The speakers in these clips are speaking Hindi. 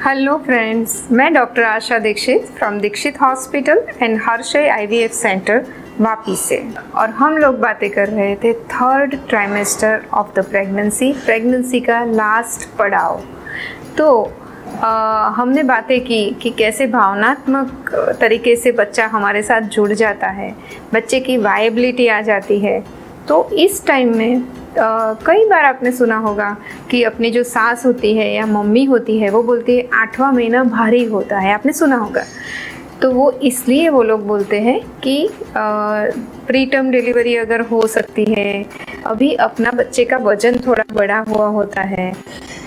हेलो फ्रेंड्स, मैं doctor Asha Dikshit from Dikshit hospital and Harshay IVF centre Vapi से। और हम लोग बातें कर रहे थे third trimester of the pregnancy का लास्ट पड़ाव। तो हमने बातें की कि कैसे भावनात्मक तरीके से बच्चा हमारे साथ जुड़ जाता है, बच्चे की वायबिलिटी आ जाती है। तो इस टाइम में कई बार आपने सुना होगा कि अपनी जो सास होती है या मम्मी होती है वो बोलती है 8वां महीना भारी होता है, आपने सुना होगा। तो वो इसलिए वो लोग बोलते हैं कि प्री टर्म डिलीवरी अगर हो सकती है, अभी अपना बच्चे का वजन थोड़ा बड़ा हुआ होता है,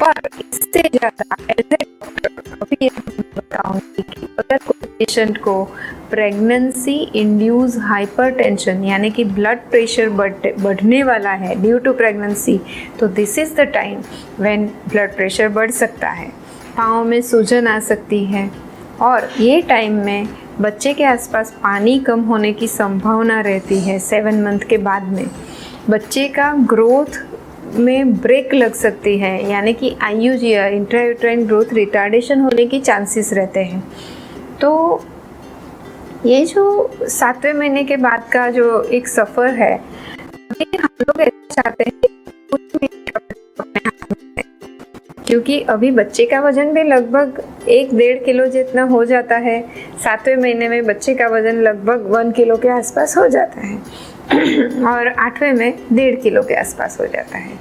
पर इससे ज़्यादा एज ए डॉक्टर अभी ये बताऊँगी कि अगर कोई पेशेंट को प्रेगनेंसी इंड्यूस हाइपरटेंशन यानी कि ब्लड प्रेशर बढ़ने वाला है ड्यू टू प्रेगनेंसी, तो this is the time when blood pressure बढ़ सकता है, पाँव में सूजन आ सकती है। और ये टाइम में बच्चे के आसपास पानी कम होने की संभावना रहती है। 7 मंथ के बाद में बच्चे का ग्रोथ में ब्रेक लग सकती है, यानी कि IUGR इंट्रायूट्राइन ग्रोथ रिटार्डेशन होने की चांसेस रहते हैं। तो ये जो 7वें महीने के बाद का जो एक सफ़र है, अभी हम लोग ऐसा चाहते हैं क्योंकि अभी बच्चे का वजन भी लगभग 1-1.5 किलो जितना हो जाता है। 7वें महीने में बच्चे का वजन लगभग 1 किलो के आसपास हो जाता है और 8वें में 1.5 किलो के आसपास हो जाता है।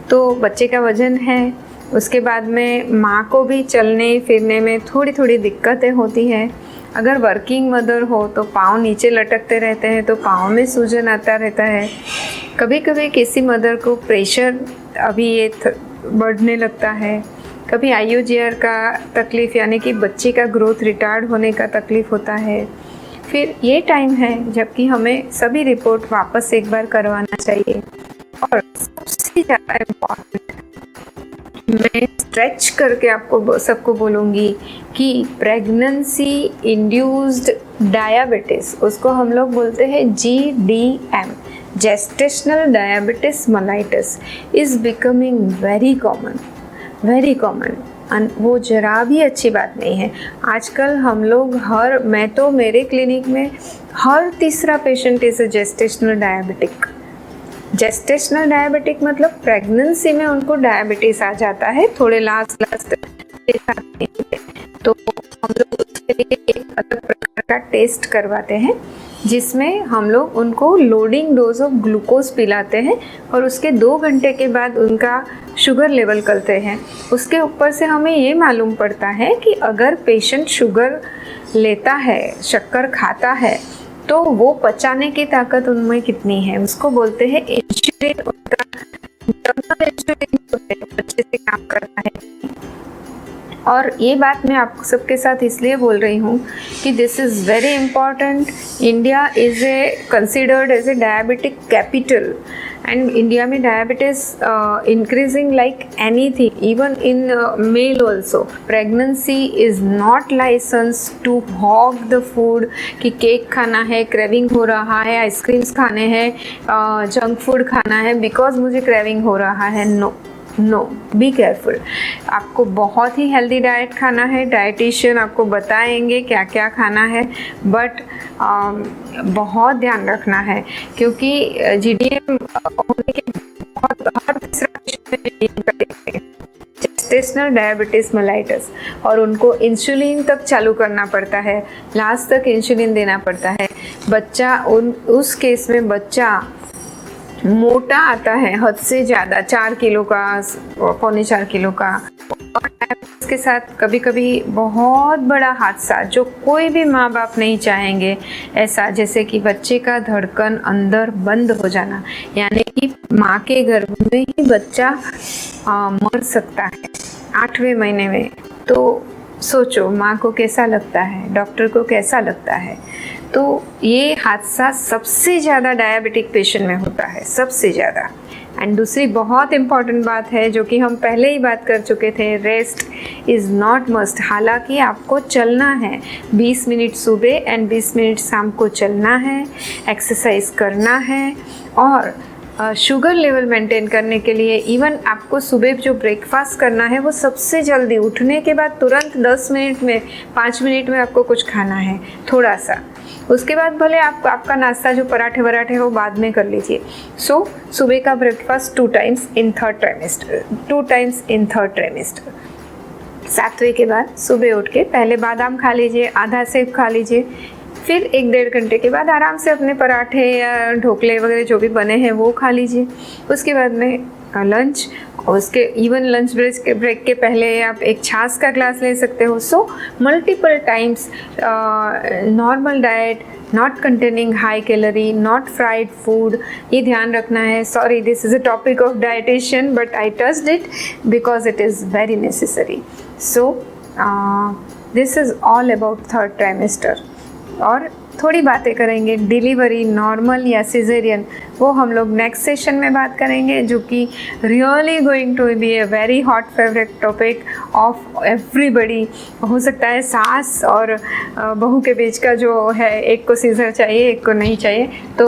तो बच्चे का वजन है, उसके बाद में माँ को भी चलने फिरने में थोड़ी थोड़ी दिक्कतें होती हैं। अगर वर्किंग मदर हो तो पाँव नीचे लटकते रहते हैं, तो पाँव में सूजन आता रहता है। कभी कभी किसी मदर को प्रेशर अभी ये बढ़ने लगता है, कभी IUGR का तकलीफ़ यानी कि बच्चे का ग्रोथ रिटार्ड होने का तकलीफ़ होता है। फिर ये टाइम है जबकि हमें सभी रिपोर्ट वापस एक बार करवाना चाहिए। और सबसे ज़्यादा इम्पॉर्टेंट, मैं स्ट्रेच करके आपको सबको बोलूँगी कि प्रेगनेंसी इंड्यूस्ड डायबिटीज़, उसको हम लोग बोलते हैं GDM, gestational diabetes mellitus, is becoming very common. वो जरा भी अच्छी बात नहीं है। आजकल हम लोग मैं तो मेरे क्लिनिक में हर तीसरा patient is a gestational diabetic मतलब प्रेगनेंसी में उनको डायबिटीज़ आ जाता है, थोड़े लास्ट तो हम लोग उसके लिए एक अलग प्रकार का टेस्ट करवाते हैं जिसमें हम लोग उनको लोडिंग डोज ऑफ ग्लूकोज पिलाते हैं और उसके 2 घंटे के बाद उनका शुगर लेवल करते हैं। उसके ऊपर से हमें ये मालूम पड़ता है कि अगर पेशेंट शुगर लेता है, शक्कर खाता है, तो वो पचाने की ताकत उनमें कितनी है, उसको बोलते हैं इंसुलिन। उनका अच्छे से काम करना है। और ये बात मैं आप सबके साथ इसलिए बोल रही हूँ कि this is very important. India is considered as a diabetic capital and India में diabetes increasing like anything, even in male also. Pregnancy is not licence to hog the food कि केक खाना है, क्रेविंग हो रहा है, आइसक्रीम्स खाने हैं, जंक फूड खाना है बिकॉज मुझे क्रेविंग हो रहा है। No, be careful. आपको बहुत ही हेल्दी डाइट खाना है, डाइटिशियन आपको बताएंगे क्या क्या खाना है, बट बहुत ध्यान रखना है क्योंकि GDM होने के बहुत हर तीसरा जेस्टेशनल डायबिटीज मेलाइटस, और उनको इंसुलिन तक चालू करना पड़ता है, लास्ट तक इंसुलिन देना पड़ता है। बच्चा उस केस में बच्चा मोटा आता है हद से ज़्यादा, 4 किलो का, 4.25 किलो का। और इसके साथ कभी कभी बहुत बड़ा हादसा जो कोई भी माँ बाप नहीं चाहेंगे, ऐसा जैसे कि बच्चे का धड़कन अंदर बंद हो जाना, यानी कि माँ के गर्भ में ही बच्चा मर सकता है 8वें महीने में। तो सोचो माँ को कैसा लगता है, डॉक्टर को कैसा लगता है। तो ये हादसा सबसे ज़्यादा डायबिटिक पेशेंट में होता है, सबसे ज़्यादा। एंड दूसरी बहुत इम्पॉर्टेंट बात है जो कि हम पहले ही बात कर चुके थे, रेस्ट इज़ नॉट मस्ट। हालांकि आपको चलना है, 20 मिनट सुबह एंड 20 मिनट शाम को चलना है, एक्सरसाइज करना है, और शुगर लेवल मेंटेन करने के लिए इवन आपको सुबह जो ब्रेकफास्ट करना है वो सबसे जल्दी उठने के बाद तुरंत 10 मिनट में 5 मिनट में आपको कुछ खाना है थोड़ा सा। उसके बाद भले आपका नाश्ता जो पराठे वराठे हो बाद में कर लीजिए। सो सुबह का breakfast 2 times in third trimester. 7वें के बाद सुबह उठ के पहले बादाम खा लीजिए, आधा सेब खा लीजिए, फिर 1-1.5 घंटे के बाद आराम से अपने पराठे या ढोकले वगैरह जो भी बने हैं वो खा लीजिए। उसके बाद में लंच, उसके इवन लंच ब्रेक के पहले आप एक छाछ का ग्लास ले सकते हो। So multiple times normal diet, not containing high calorie, not fried food, ये ध्यान रखना है। Sorry, this is a topic of dietitian but I touched it because it is very necessary. So this is all about third trimester. और थोड़ी बातें करेंगे डिलीवरी नॉर्मल या सिजेरियन, वो हम लोग नेक्स्ट सेशन में बात करेंगे, जो कि really going to be a very hot favourite topic of everybody. हो सकता है सास और बहू के बीच का जो है, एक को सीजर चाहिए एक को नहीं चाहिए, तो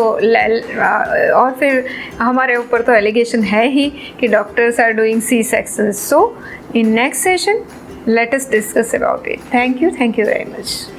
और फिर हमारे ऊपर तो एलिगेशन है ही कि doctors are doing C section. So in next session let us discuss about it. Thank you very much.